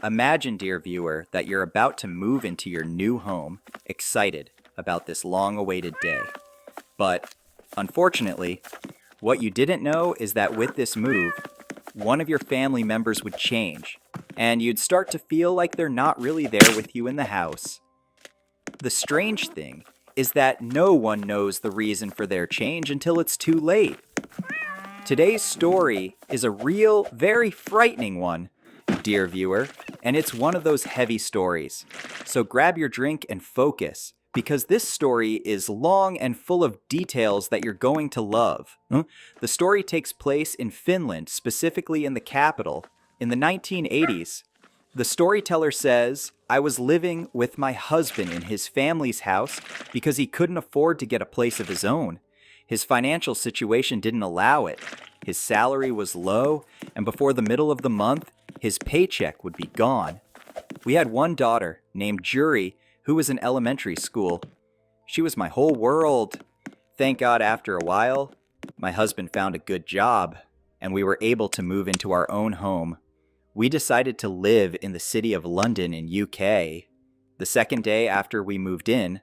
Imagine, dear viewer, that you're about to move into your new home, excited about this long-awaited day. But, unfortunately, what you didn't know is that with this move, one of your family members would change, and you'd start to feel like they're not really there with you in the house. The strange thing is that no one knows the reason for their change until it's too late. Today's story is a real, very frightening one, dear viewer, and it's one of those heavy stories. So grab your drink and focus, because this story is long and full of details that you're going to love. The story takes place in Finland, specifically in the capital, in the 1980s. The storyteller says, "I was living with my husband in his family's house because he couldn't afford to get a place of his own. His financial situation didn't allow it. His salary was low, and before the middle of the month, his paycheck would be gone. We had one daughter named Jury who was in elementary school. She was my whole world. Thank God after a while, my husband found a good job, and we were able to move into our own home. We decided to live in the city of London in UK. The second day after we moved in,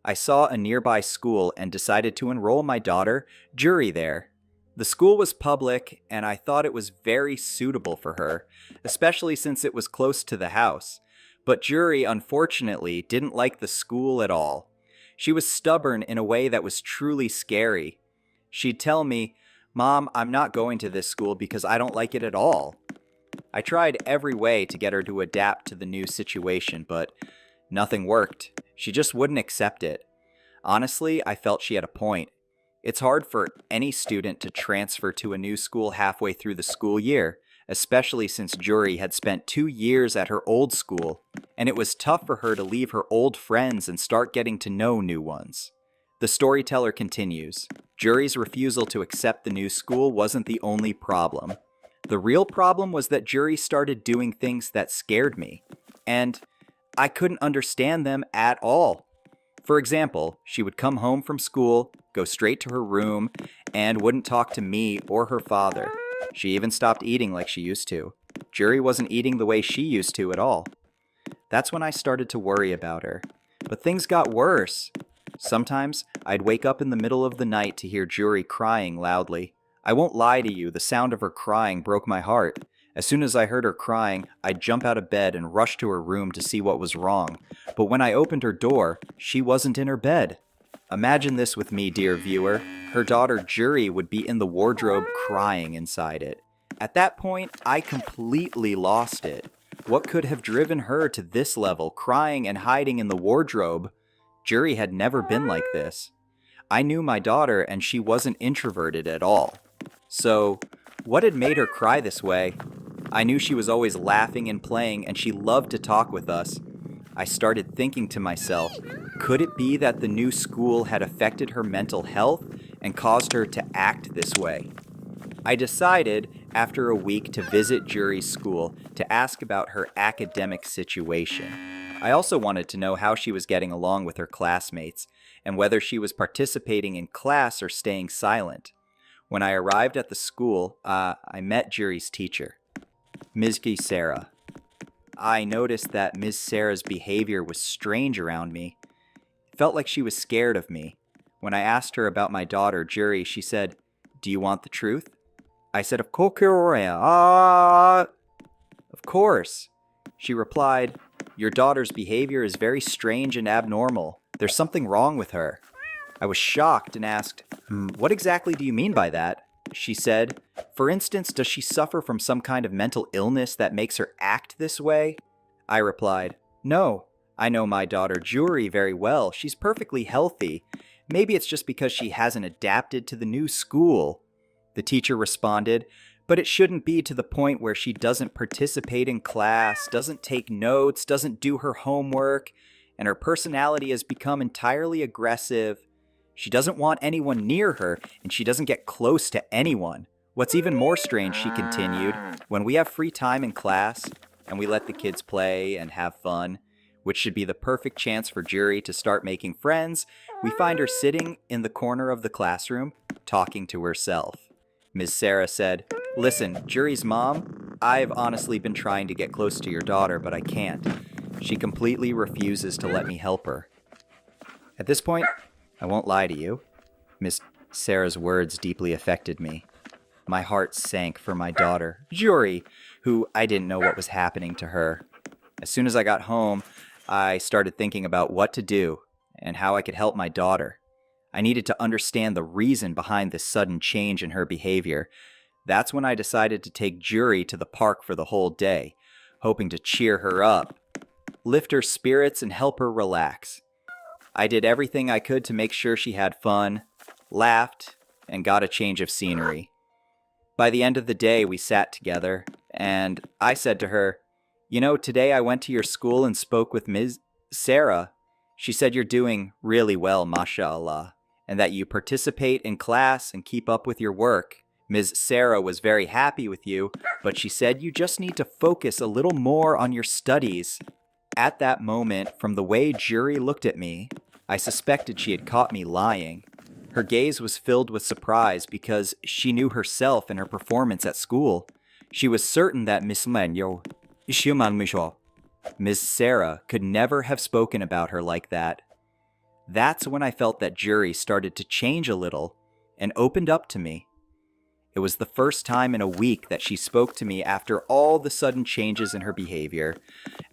I saw a nearby school and decided to enroll my daughter, Jury, there. The school was public, and I thought it was very suitable for her, especially since it was close to the house. But Jury, unfortunately, didn't like the school at all. She was stubborn in a way that was truly scary. She'd tell me, "Mom, I'm not going to this school because I don't like it at all." I tried every way to get her to adapt to the new situation, but nothing worked. She just wouldn't accept it. Honestly, I felt she had a point. It's hard for any student to transfer to a new school halfway through the school year, especially since Jury had spent 2 years at her old school, and it was tough for her to leave her old friends and start getting to know new ones. The storyteller continues, Jury's refusal to accept the new school wasn't the only problem. The real problem was that Jury started doing things that scared me, and I couldn't understand them at all. For example, she would come home from school, go straight to her room, and wouldn't talk to me or her father. She even stopped eating like she used to. Jury wasn't eating the way she used to at all. That's when I started to worry about her. But things got worse. Sometimes I'd wake up in the middle of the night to hear Jury crying loudly. I won't lie to you, the sound of her crying broke my heart. As soon as I heard her crying, I'd jump out of bed and rush to her room to see what was wrong. But when I opened her door, she wasn't in her bed. Imagine this with me, dear viewer. Her daughter Jury would be in the wardrobe crying inside it. At that point, I completely lost it. What could have driven her to this level, crying and hiding in the wardrobe? Jury had never been like this. I knew my daughter, and she wasn't introverted at all. So, what had made her cry this way? I knew she was always laughing and playing, and she loved to talk with us. I started thinking to myself, could it be that the new school had affected her mental health and caused her to act this way? I decided, after a week, to visit Jury's school to ask about her academic situation. I also wanted to know how she was getting along with her classmates, and whether she was participating in class or staying silent. When I arrived at the school, I met Jury's teacher, Ms. Sarah. I noticed that Ms. Sarah's behavior was strange around me. It felt like she was scared of me. When I asked her about my daughter, Jury, she said, "Do you want the truth?" I said, "Of course." Of course. She replied, "Your daughter's behavior is very strange and abnormal. There's something wrong with her." I was shocked and asked, "What exactly do you mean by that?" She said, "For instance, does she suffer from some kind of mental illness that makes her act this way?" I replied, "No, I know my daughter Jury very well. She's perfectly healthy. Maybe it's just because she hasn't adapted to the new school." The teacher responded, "But it shouldn't be to the point where she doesn't participate in class, doesn't take notes, doesn't do her homework, and her personality has become entirely aggressive. She doesn't want anyone near her, and she doesn't get close to anyone. What's even more strange," she continued, "when we have free time in class, and we let the kids play and have fun, which should be the perfect chance for Jury to start making friends, we find her sitting in the corner of the classroom, talking to herself." Ms. Sarah said, "Listen, Jury's mom, I've honestly been trying to get close to your daughter, but I can't. She completely refuses to let me help her. At this point, I won't lie to you. Miss Sarah's words deeply affected me. My heart sank for my daughter, Juri, who I didn't know what was happening to her. As soon as I got home, I started thinking about what to do and how I could help my daughter. I needed to understand the reason behind this sudden change in her behavior. That's when I decided to take Juri to the park for the whole day, hoping to cheer her up, lift her spirits, and help her relax. I did everything I could to make sure she had fun, laughed, and got a change of scenery. By the end of the day, we sat together, and I said to her, "You know, today I went to your school and spoke with Ms. Sarah. She said you're doing really well, mashallah, and that you participate in class and keep up with your work. Ms. Sarah was very happy with you, but she said you just need to focus a little more on your studies." At that moment, from the way Juri looked at me, I suspected she had caught me lying. Her gaze was filled with surprise because she knew herself and her performance at school. She was certain that Miss Sarah could never have spoken about her like that. That's when I felt that Juri started to change a little and opened up to me. It was the first time in a week that she spoke to me after all the sudden changes in her behavior.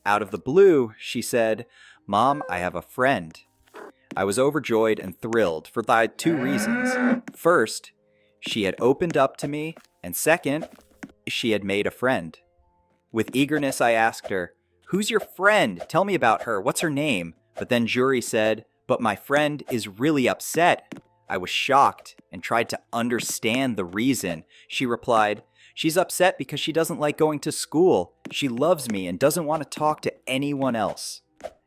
Out of the blue, she said, "Mom, I have a friend." I was overjoyed and thrilled for two reasons. First, she had opened up to me, and second, she had made a friend. With eagerness, I asked her, "Who's your friend? Tell me about her. What's her name?" But then Juri said, "But my friend is really upset." I was shocked and tried to understand the reason. She replied, "She's upset because she doesn't like going to school. She loves me and doesn't want to talk to anyone else."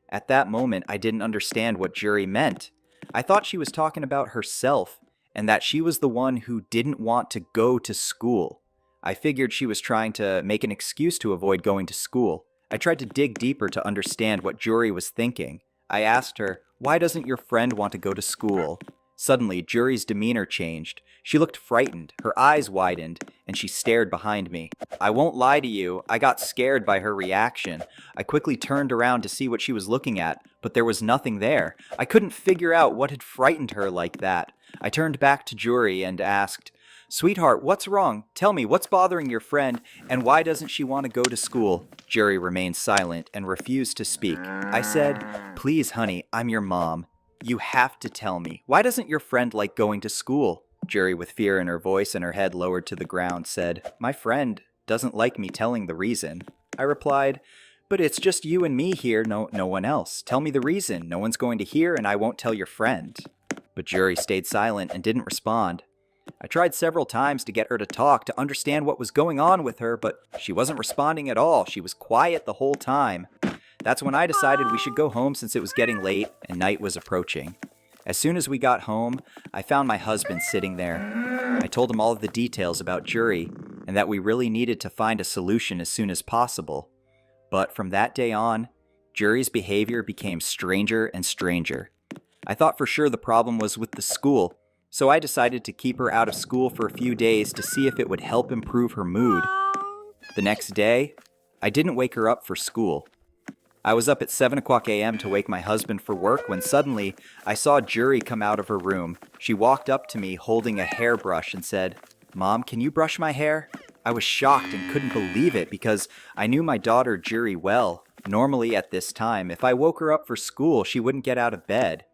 At that moment, I didn't understand what Juri meant. I thought she was talking about herself and that she was the one who didn't want to go to school. I figured she was trying to make an excuse to avoid going to school. I tried to dig deeper to understand what Juri was thinking. I asked her, "Why doesn't your friend want to go to school?" Suddenly, Juri's demeanor changed. She looked frightened, her eyes widened, and she stared behind me. I won't lie to you, I got scared by her reaction. I quickly turned around to see what she was looking at, but there was nothing there. I couldn't figure out what had frightened her like that. I turned back to Juri and asked, "Sweetheart, what's wrong? Tell me, what's bothering your friend, and why doesn't she want to go to school?" Juri remained silent and refused to speak. I said, "Please, honey, I'm your mom. You have to tell me. Why doesn't your friend like going to school?" Juri, with fear in her voice and her head lowered to the ground, said, "My friend doesn't like me telling the reason." I replied, "But it's just you and me here, no one else. Tell me the reason. No one's going to hear and I won't tell your friend." But Juri stayed silent and didn't respond. I tried several times to get her to talk, to understand what was going on with her, but she wasn't responding at all. She was quiet the whole time. That's when I decided we should go home since it was getting late and night was approaching. As soon as we got home, I found my husband sitting there. I told him all of the details about Juri and that we really needed to find a solution as soon as possible. But from that day on, Juri's behavior became stranger and stranger. I thought for sure the problem was with the school, so I decided to keep her out of school for a few days to see if it would help improve her mood. The next day, I didn't wake her up for school. I was up at 7 o'clock a.m. to wake my husband for work when suddenly I saw Juri come out of her room. She walked up to me holding a hairbrush and said, "Mom, can you brush my hair?" I was shocked and couldn't believe it because I knew my daughter Juri well. Normally at this time, if I woke her up for school, she wouldn't get out of bed.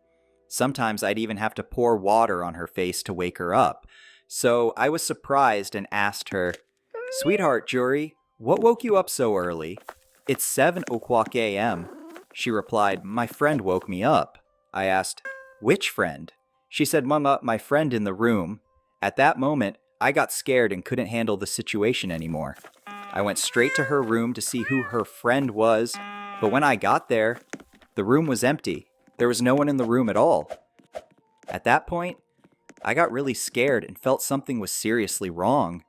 Sometimes I'd even have to pour water on her face to wake her up. So I was surprised and asked her, "Sweetheart, Juri, what woke you up so early?" "It's 7 o'clock a.m. She replied, "My friend woke me up." I asked, "Which friend?" She said, "Mama, my friend in the room." At that moment, I got scared and couldn't handle the situation anymore. I went straight to her room to see who her friend was, but when I got there, the room was empty. There was no one in the room at all. At that point, I got really scared and felt something was seriously wrong.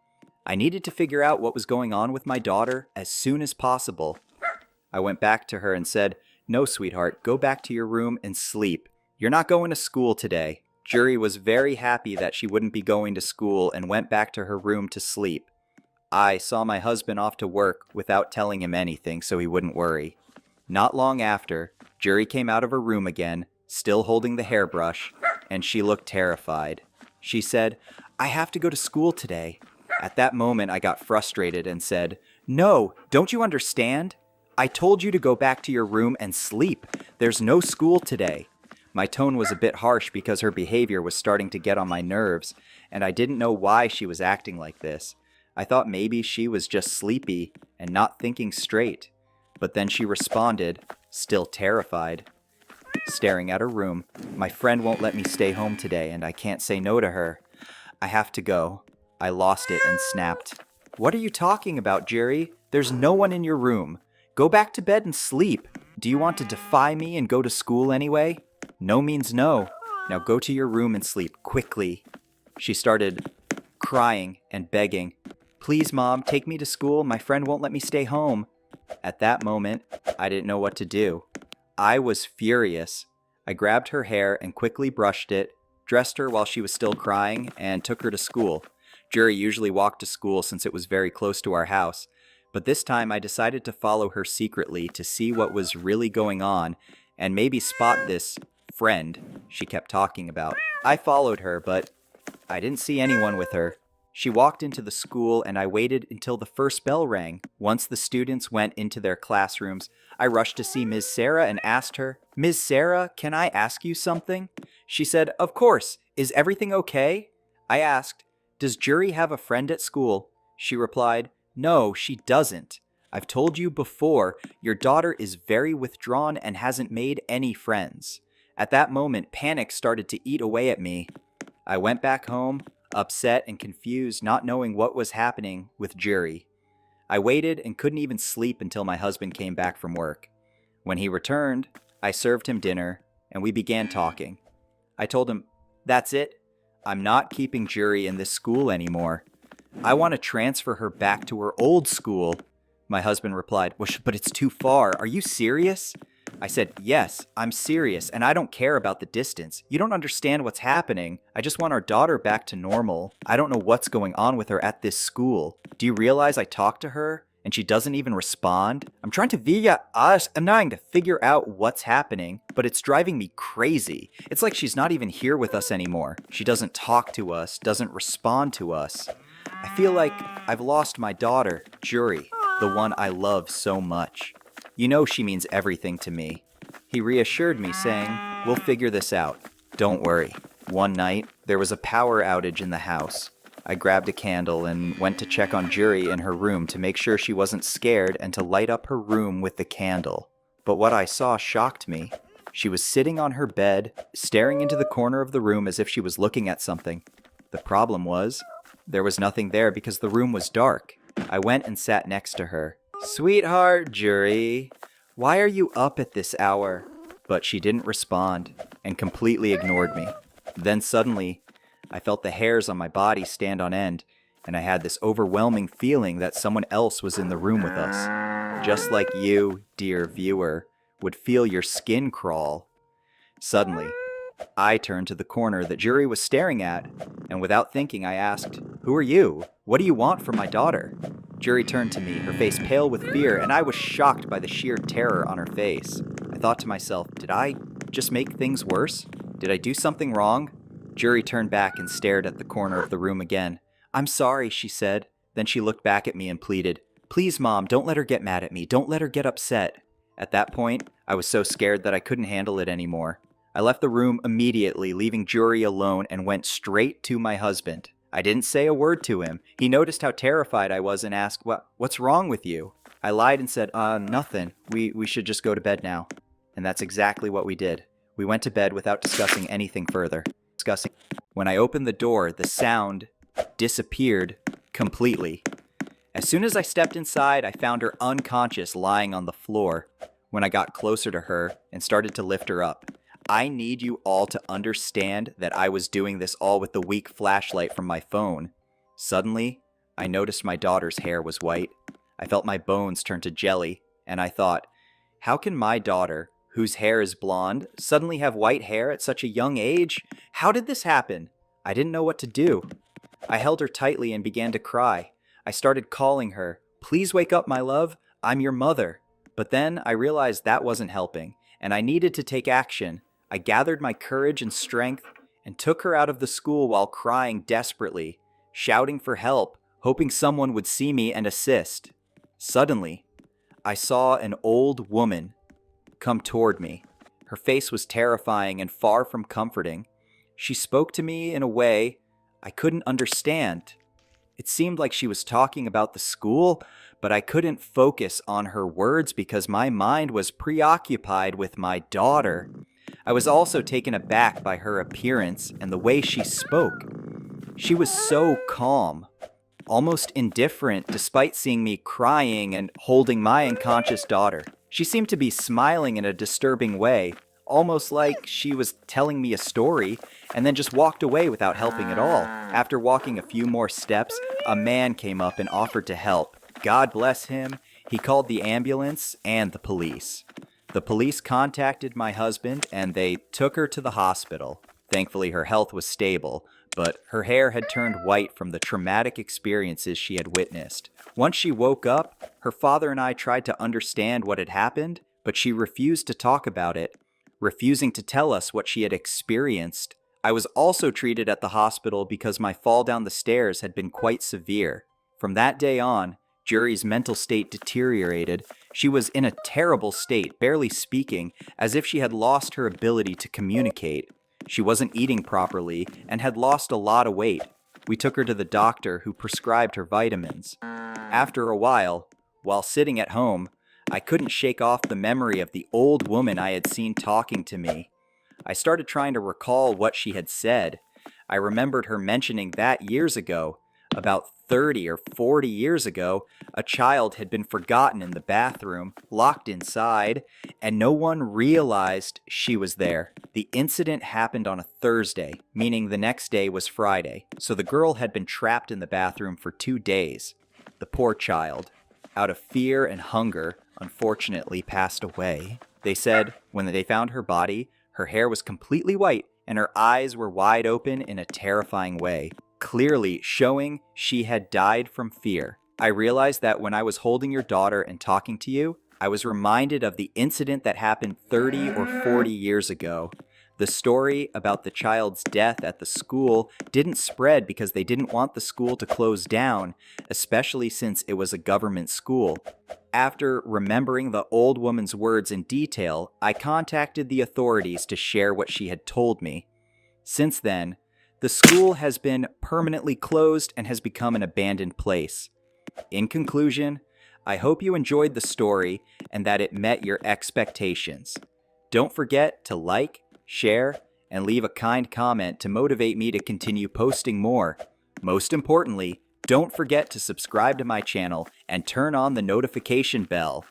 I needed to figure out what was going on with my daughter as soon as possible. I went back to her and said, "No, sweetheart, go back to your room and sleep. You're not going to school today." Juri was very happy that she wouldn't be going to school and went back to her room to sleep. I saw my husband off to work without telling him anything so he wouldn't worry. Not long after, Jury came out of her room again, still holding the hairbrush, and she looked terrified. She said, "I have to go to school today." At that moment, I got frustrated and said, "No, don't you understand? I told you to go back to your room and sleep. There's no school today." My tone was a bit harsh because her behavior was starting to get on my nerves, and I didn't know why she was acting like this. I thought maybe she was just sleepy and not thinking straight. But then she responded, still terrified, staring at her room. "My friend won't let me stay home today, and I can't say no to her. I have to go." I lost it and snapped. "What are you talking about, Jerry? There's no one in your room. Go back to bed and sleep. Do you want to defy me and go to school anyway? No means no. Now go to your room and sleep, quickly." She started crying and begging. "Please, Mom, take me to school. My friend won't let me stay home." At that moment, I didn't know what to do. I was furious. I grabbed her hair and quickly brushed it, dressed her while she was still crying, and took her to school. Jury usually walked to school since it was very close to our house, but this time I decided to follow her secretly to see what was really going on and maybe spot this friend she kept talking about. I followed her, but I didn't see anyone with her. She walked into the school and I waited until the first bell rang. Once the students went into their classrooms, I rushed to see Ms. Sarah and asked her, "Ms. Sarah, can I ask you something?" She said, "Of course. Is everything okay?" I asked, "Does Jury have a friend at school?" She replied, "No, she doesn't. I've told you before, your daughter is very withdrawn and hasn't made any friends." At that moment, panic started to eat away at me. I went back home, upset and confused, not knowing what was happening with Jury. I waited and couldn't even sleep until my husband came back from work. When he returned, I served him dinner, and we began talking. I told him, "That's it. I'm not keeping Jury in this school anymore. I want to transfer her back to her old school." My husband replied, "Well, but it's too far. Are you serious?" I said, "Yes, I'm serious, and I don't care about the distance. You don't understand what's happening. I just want our daughter back to normal. I don't know what's going on with her at this school. Do you realize I talked to her, and she doesn't even respond? I'm trying to figure out what's happening, but it's driving me crazy. It's like she's not even here with us anymore. She doesn't talk to us, doesn't respond to us. I feel like I've lost my daughter, Jury, the one I love so much. You know she means everything to me." He reassured me, saying, "We'll figure this out. Don't worry." One night, there was a power outage in the house. I grabbed a candle and went to check on Jury in her room to make sure she wasn't scared and to light up her room with the candle. But what I saw shocked me. She was sitting on her bed, staring into the corner of the room as if she was looking at something. The problem was, there was nothing there because the room was dark. I went and sat next to her. "Sweetheart, Jury, why are you up at this hour?" But she didn't respond and completely ignored me. Then suddenly, I felt the hairs on my body stand on end, and I had this overwhelming feeling that someone else was in the room with us. Just like you, dear viewer, would feel your skin crawl. Suddenly, I turned to the corner that Jury was staring at, and without thinking, I asked, "Who are you? What do you want from my daughter?" Jury turned to me, her face pale with fear, and I was shocked by the sheer terror on her face. I thought to myself, did I just make things worse? Did I do something wrong? Jury turned back and stared at the corner of the room again. "I'm sorry," she said. Then she looked back at me and pleaded, "Please, Mom, don't let her get mad at me. Don't let her get upset." At that point, I was so scared that I couldn't handle it anymore. I left the room immediately, leaving Jury alone, and went straight to my husband. I didn't say a word to him. He noticed how terrified I was and asked, What's wrong with you?" I lied and said, Nothing. We should just go to bed now." And that's exactly what we did. We went to bed without discussing anything further. When I opened the door, the sound disappeared completely. As soon as I stepped inside, I found her unconscious lying on the floor. When I got closer to her and started to lift her up, I need you all to understand that I was doing this all with the weak flashlight from my phone. Suddenly, I noticed my daughter's hair was white. I felt my bones turn to jelly, and I thought, how can my daughter, whose hair is blonde, suddenly have white hair at such a young age? How did this happen? I didn't know what to do. I held her tightly and began to cry. I started calling her, "Please wake up, my love. I'm your mother." But then I realized that wasn't helping, and I needed to take action. I gathered my courage and strength and took her out of the school while crying desperately, shouting for help, hoping someone would see me and assist. Suddenly, I saw an old woman come toward me. Her face was terrifying and far from comforting. She spoke to me in a way I couldn't understand. It seemed like she was talking about the school, but I couldn't focus on her words because my mind was preoccupied with my daughter. I was also taken aback by her appearance and the way she spoke. She was so calm, almost indifferent, despite seeing me crying and holding my unconscious daughter. She seemed to be smiling in a disturbing way, almost like she was telling me a story, and then just walked away without helping at all. After walking a few more steps, a man came up and offered to help. God bless him. He called the ambulance and the police. The police contacted my husband, and they took her to the hospital. Thankfully, her health was stable, but her hair had turned white from the traumatic experiences she had witnessed. Once she woke up, her father and I tried to understand what had happened, but she refused to talk about it, refusing to tell us what she had experienced. I was also treated at the hospital because my fall down the stairs had been quite severe. From that day on, Jury's mental state deteriorated. She was in a terrible state, barely speaking, as if she had lost her ability to communicate. She wasn't eating properly and had lost a lot of weight. We took her to the doctor, who prescribed her vitamins. After a while sitting at home, I couldn't shake off the memory of the old woman I had seen talking to me. I started trying to recall what she had said. I remembered her mentioning that years ago, about 30 or 40 years ago, a child had been forgotten in the bathroom, locked inside, and no one realized she was there. The incident happened on a Thursday, meaning the next day was Friday, so the girl had been trapped in the bathroom for 2 days. The poor child, out of fear and hunger, unfortunately passed away. They said when they found her body, her hair was completely white and her eyes were wide open in a terrifying way, clearly showing she had died from fear. I realized that when I was holding your daughter and talking to you, I was reminded of the incident that happened 30 or 40 years ago. The story about the child's death at the school didn't spread because they didn't want the school to close down, especially since it was a government school. After remembering the old woman's words in detail, I contacted the authorities to share what she had told me. Since then, the school has been permanently closed and has become an abandoned place. In conclusion, I hope you enjoyed the story and that it met your expectations. Don't forget to like, share, and leave a kind comment to motivate me to continue posting more. Most importantly, don't forget to subscribe to my channel and turn on the notification bell.